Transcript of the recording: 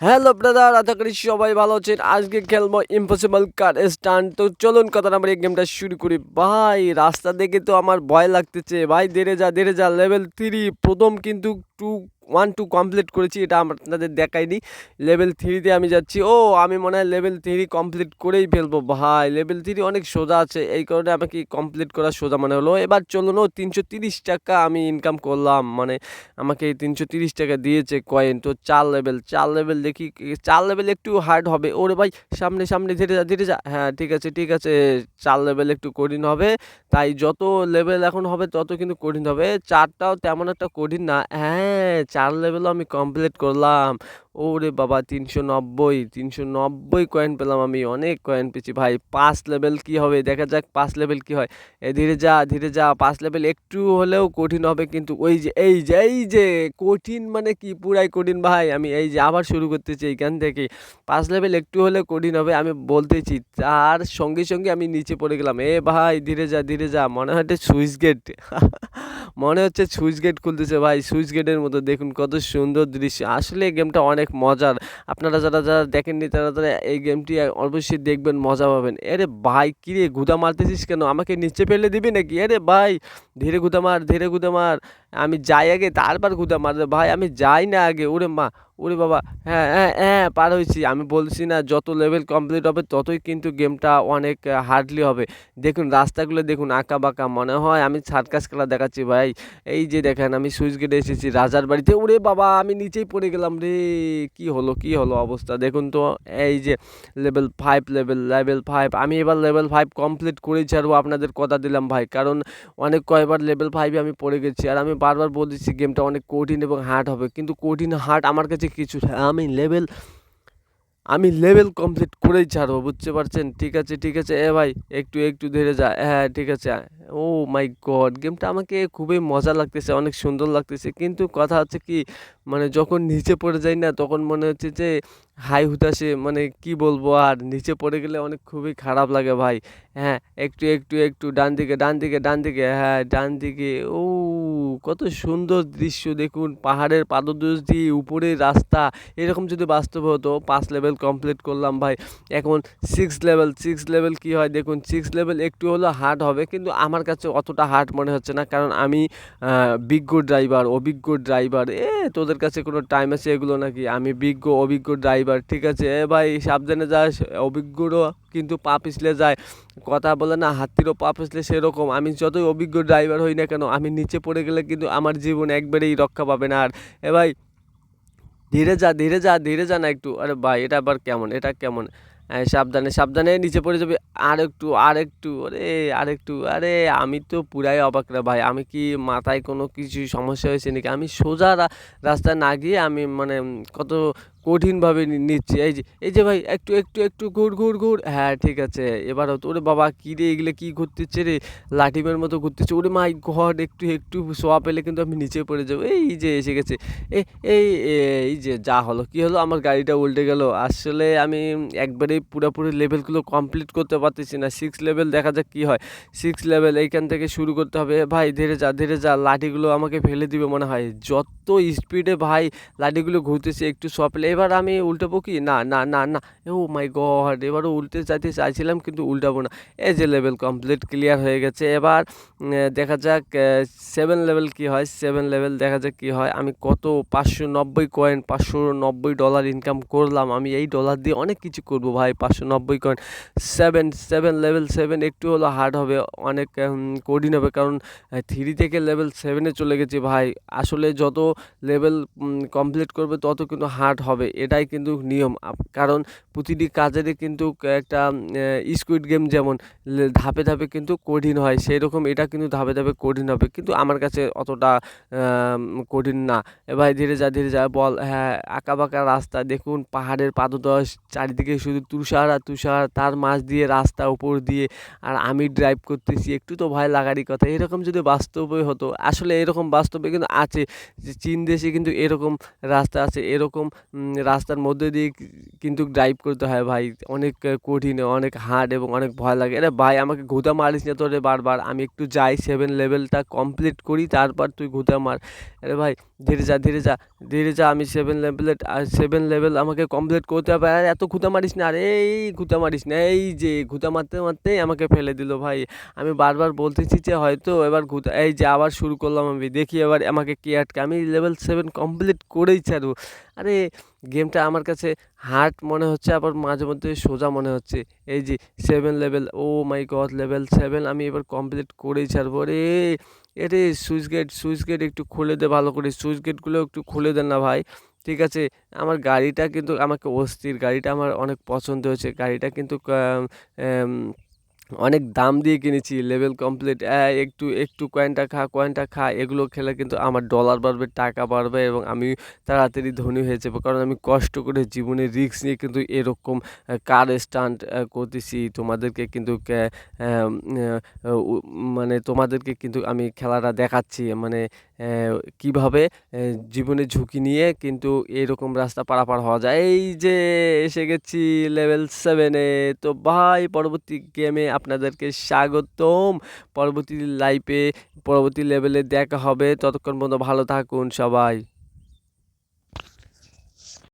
Hello brother, আশা করি সবাই ভালো আছেন। আজকে খেলবো ইম্পসিবল কার স্টান্ট। তো চলুন কথা না বলে এই গেমটা শুরু করি। ভাই রাস্তা দেখে তো আমার ভয় লাগতেছে ভাই। ধীরে যা লেভেল 3 প্রথম কিন্তু 1 2 কমপ্লিট করেছি, এটা আপনাদের দেখাইনি। লেভেল 3তে আমি যাচ্ছি। আমি মনে হয় লেভেল 3 কমপ্লিট করেই ফেলবো ভাই। লেভেল 3 অনেক সোজা আছে, এই কারণে আমাকে কমপ্লিট করা সোজা মনে হলো। এবার চলুন, 330 টাকা আমি ইনকাম করলাম, মানে আমাকে এই 330 টাকা দিয়েছে কয়েন। তো 4 লেভেল দেখি, 4 লেভেল একটু হার্ড হবে। ওরে ভাই, সামনে ধীরে যা। হ্যাঁ ঠিক আছে, 4 লেভেল একটু কঠিন হবে। তাই যত লেভেল এখন হবে তত কিন্তু কঠিন হবে। 4টাও তেমন একটা কঠিন না। হ্যাঁ, 4 লেভেলও আমি কমপ্লিট করলাম। ওরে বাবা, 390 কয়েন পেলাম আমি। অনেক কয়েন পেয়েছি ভাই। 5 লেভেল কি হবে দেখা যাক, 5 লেভেল কি হয়। ধীরে যা। 5 লেভেল একটু হলেও কঠিন হবে, কিন্তু এই যে কঠিন মানে কি, পুরাই কঠিন ভাই। আমি এই যে আবার শুরু করতেছি এইখান থেকে। 5 লেভেল একটু হলেও কঠিন হবে, আমি বলতেছি। তার সঙ্গে আমি নিচে পড়ে গেলাম। ভাই ধীরে যা, মনে হয় সুইচ গেট। মনে হচ্ছে সুইচ গেট খুলতেছে ভাই। সুইচ গেটের মতো দেখুন কত সুন্দর দৃশ্য। আসলে এই গেমটা অনেক মজার। আপনারা যারা দেখেননি তারা এই গেমটি অবশ্যই দেখবেন, মজা পাবেন। আরে ভাই কিরে, গুদা মারতেছিস কেন? আমাকে নিচে ফেলে দিবি নাকি? আরে ভাই ধীরে গুদা মার। আমি যাই আগে তারপর গুদা মার রে ভাই। আমি যাই না আগে। ওরে মা, ওরে বাবা। হ্যাঁ পার হয়েছি। আমি বলছি না, যত লেভেল কমপ্লিট হবে ততই কিন্তু গেমটা অনেক হার্ডলি হবে। দেখুন রাস্তাগুলো দেখুন, আঁকা বাঁকা, মনে হয় আমি সার্কাস খেলা দেখাচ্ছি ভাই। এই যে দেখেন, আমি সুইচ গেটে এসেছি রাজার বাড়িতে। ওরে বাবা, আমি নিচেই পড়ে গেলাম রে। কি হলো অবস্থা দেখুন তো। এই যে লেভেল 5 আমি এবার লেভেল 5 কমপ্লিট করেই ছাড়বো, আপনাদের কথা দিলাম ভাই। কারণ কয়বার লেভেল 5 আমি পড়ে গেছি, আর আমি বারবার বলতেছি গেমটা অনেক কঠিন এবং হার্ড হবে, কিন্তু কঠিন হার্ড আমার কাছে কিছু না। আমি লেভেল কমপ্লিট করেই ছাড়বো, বুঝতে পারছেন? ঠিক আছে ভাই, একটু ধীরে যা। হ্যাঁ ঠিক আছে। ও মাই গড, গেমটা আমাকে খুবই মজা লাগতেছে, অনেক সুন্দর লাগতেছে। কিন্তু কথা হচ্ছে কি, মানে যখন নিচে পড়ে যাই না, তখন মনে হচ্ছে যে হাই হুতাশে, মানে কি বলবো আর। নিচে পড়ে গেলে অনেক খুবই খারাপ লাগে ভাই। হ্যাঁ, একটু ডান দিকে, হ্যাঁ ডান দিকে। ও কত সুন্দর দৃশ্য দেখুন, পাহাড়ের পাদদেশ দিয়ে উপরে রাস্তা। এরকম যদি বাস্তবে হতো। 5 লেভেল কমপ্লিট করলাম ভাই। এখন 6 লেভেল কি হয় দেখুন। 6 লেভেল একটু হলেও হার্ড হবে, কিন্তু আমার কাছে অতটা হার্ড মনে হচ্ছে না, কারণ আমি অভিজ্ঞ ড্রাইভার। তোদের কাছে কোনো টাইম আছে এগুলো নাকি? আমি অভিজ্ঞ ড্রাইভার, ঠিক আছে? ভাই সাবধানে যাস। অভিজ্ঞরও কিন্তু পা পিছলে যায়। কথা বলে না, হাতিরও পা পিছলে, সেরকম আমি যতই অভিজ্ঞ ড্রাইভার হই না কেন, আমি নিচে পড়ে গেলে কিন্তু আমার জীবন একবারেই রক্ষা পাবে না। আর ভাই ধীরে যা না একটু। আরে ভাই, এটা আবার কেমন, এটা কেমন? সাবধানে নিচে পড়ে যাবে। আরেকটু। আরে আমি তো পুরাই অবাক রে ভাই। আমি কি মাথায় কোনো কিছু সমস্যা হয়েছে নাকি? আমি সোজা রাস্তায় না গিয়ে আমি মানে কত কঠিনভাবে নিচ্ছি। এই যে ভাই, একটু ঘুর। হ্যাঁ ঠিক আছে, এবার হতো। ওরে বাবা, কী রে এগুলো, কী ঘুরতেছে রে? লাঠিমের মতো ঘুরতেছে। ওরে মাই গড, একটু সোয়া পেলে কিন্তু আমি নিচে পড়ে যাবো। এই যে এসে গেছে। এ এই এই যে যা হলো, কি হলো, আমার গাড়িটা উল্টে গেল। আসলে আমি একবারেই পুরোপুরি লেভেলগুলো কমপ্লিট করতে পারতেছি না। 6 লেভেল, দেখা যাক কি হয়। 6 লেভেল এইখান থেকে শুরু করতে হবে। ভাই ধীরে যা, লাঠিগুলো আমাকে ফেলে দিবে মনে হয়। যত স্পিডে ভাই লাঠিগুলো ঘুরতেছে, একটু সপলে। এবার আমি উল্টাবো কি? না। ও মাই গড, এবারও উল্টে যাইতে চাইছিলাম কিন্তু উল্টাবো না। এই যে লেভেল কমপ্লিট, ক্লিয়ার হয়ে গেছে। এবার দেখা যাক 7 লেভেল কি হয়। 7 লেভেল দেখা যাক কি হয়। আমি কত 590 কয়েন, $590 ইনকাম করলাম। আমি এই ডলার দিয়ে অনেক কিছু করব ভাই। 590 কয়েন। লেভেল 7 একটু হলো হার্ড হবে, অনেক কঠিন হবে, কারণ 3 থেকে লেভেল 7-এ চলে গেছি ভাই। আসলে যত লেভেল কমপ্লিট করবে তত কিন্তু হার্ড হবে, এটাই কিন্তু নিয়ম। কারণ প্রতিটি কাজেরই কিন্তু একটা স্কুইড গেম যেমন ধাপে কিন্তু কঠিন হয়, সেই রকম এটা কিন্তু ধাপে কঠিন হবে, কিন্তু আমার কাছে অতটা কঠিন না। ভাই ধীরে যা বল। হ্যাঁ, আঁকাবাঁকা রাস্তা দেখুন, পাহাড়ের পাদদেশ, চারিদিকে শুধু তুষার আর তুষার, তার মাঝ দিয়ে রাস্তা উপর দিয়ে, আর আমি ড্রাইভ করতেছি। একটু তো ভয় লাগারই কথা। এরকম যদি বাস্তবে হতো, আসলে এরকম বাস্তবে কিন্তু আছে, যে চীন দেশে কিন্তু এরকম রাস্তা আছে। এরকম রাস্তার মধ্যে দিয়ে কিন্তু ড্রাইভ করতে হয় ভাই। অনেক কঠিন, অনেক হার্ড এবং অনেক ভয় লাগে। আরে ভাই, আমাকে ঘুঁতা মারিস না তোরে বারবার। আমি একটু যাই, 7 লেভেলটা কমপ্লিট করি, তারপর তুই ঘুঁতা মার। আরে ভাই ধীরে যা, ধীরে যা, ধীরে যা। আমি 7 লেভেল আমাকে কমপ্লিট করতে হবে। আর এত খুঁতা মারিস না, আরে এই খুঁতা মারিস না। এই যে খুঁতা মারতে মারতেই আমাকে ফেলে দিল ভাই। আমি বারবার বলতেছি যে হয়তো এবার খুঁতা, এই যে আবার শুরু করলাম আমি। দেখি এবার আমাকে কে আটকে। আমি লেভেল 7 কমপ্লিট করেই ছাড়বো। আরে গেমটা আমার কাছে হার্ড মনে হচ্ছে, আবার মাঝে মধ্যে সোজা মনে হচ্ছে। এই যে 7 লেভেল, ও মাই গড, লেভেল 7 আমি এবার কমপ্লিট করেই ছাড়বো রে। এরে সুইচ গেট একটু খুলে দে ভালো করে, সুইচ গেটগুলো একটু খুলে দেন না ভাই। ঠিক আছে, আমার গাড়িটা কিন্তু আমাকে অস্থির, গাড়িটা আমার অনেক পছন্দ হয়েছে। গাড়িটা কিন্তু আম অনেক দাম দিয়ে কিনেছি। লেভেল কমপ্লিট, একটু একটু কয়েনটা খা, এগুলো খেলে কিন্তু আমার ডলার বাড়বে, টাকা বাড়বে এবং আমি তাড়াতাড়ি ধনী হয়ে যাবো। কারণ আমি কষ্ট করে জীবনে রিস্ক নিয়ে কিন্তু এরকম কার স্টান্ট করতেছি। তোমাদেরকে কিন্তু আম, মানে তোমাদেরকে কিন্তু আমি খেলাটা দেখাচ্ছি, মানে কিভাবে জীবনে ঝুঁকি নিয়ে কিন্তু এরকম রাস্তা পারাপার হওয়া যায়। এই যে এসে গেছি লেভেল 7-এ। তো ভাই পরবর্তী গেমে আপনাদেরকে স্বাগতম। পরবর্তী লাইফে, পরবর্তী লেভেলে দেখা হবে। ততক্ষণ পর্যন্ত ভালো থাকুন সবাই।